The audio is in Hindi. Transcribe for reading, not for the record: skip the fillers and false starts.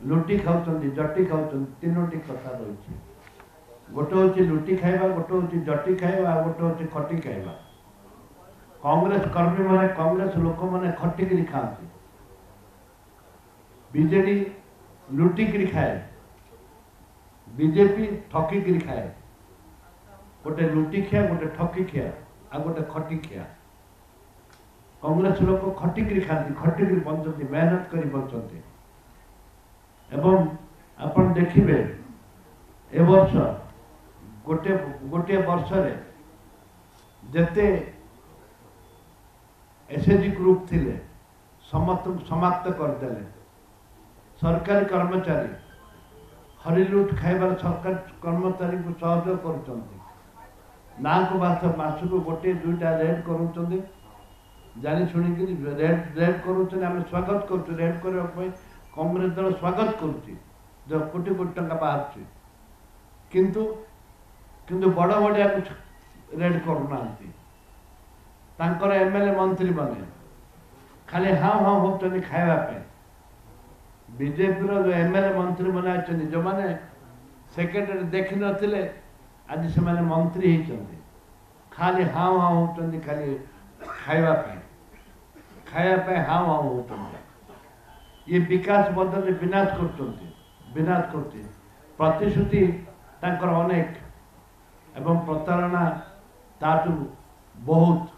लुटी खाऊँ जटी खाऊँ तीनोटी कथा रही गोटे हूँ लुटी खाइबा गोटे हूँ जटी खाइबा गोटे हूँ खटी खाइबा कांग्रेस कर्मी माने कांग्रेस लोक माने खटिकी खाती बीजेडी लुटिक खाए बीजेपी ठकिकी खाए गोटे लुटी खिया गोटे ठकी खिया आ गोटे खटी खिया कांग्रेस लोक खटिकी खाती खटिकी बंचती मेहनत कर बंचती एवं आपण देखिए ए वर्ष गोटे गोटे वर्ष जेते एसएचजी ग्रुप थिले समस्त समाप्त करदेले सरकारी कर्मचारी हरिलुट खाइबार सरकारी कर्मचारी को सहयोग कर को मास को गोटे दुईटा रेड कर जानी शुणिक रेड रेड करें स्वागत कर रेड करने कांग्रेस दल स्वागत कर कोटी कोटी टंका बाहर किंतु किंतु बड़ बड़िया रेड करूना एमएलए मंत्री बने खाली हाँ हाँ होती खावाई बीजेपी जो एमएलए मंत्री मैंने अच्छे जो मैंने सेक्रेटरी देखी नथिले आज से मैंने मंत्री होती खाली हाँ हाँ होती खाली खावाई हाँ हाँ होती ये विकास बदल विनाश कर प्रतिश्रुति तांकर अनेक एवं प्रतारणा ताटू बहुत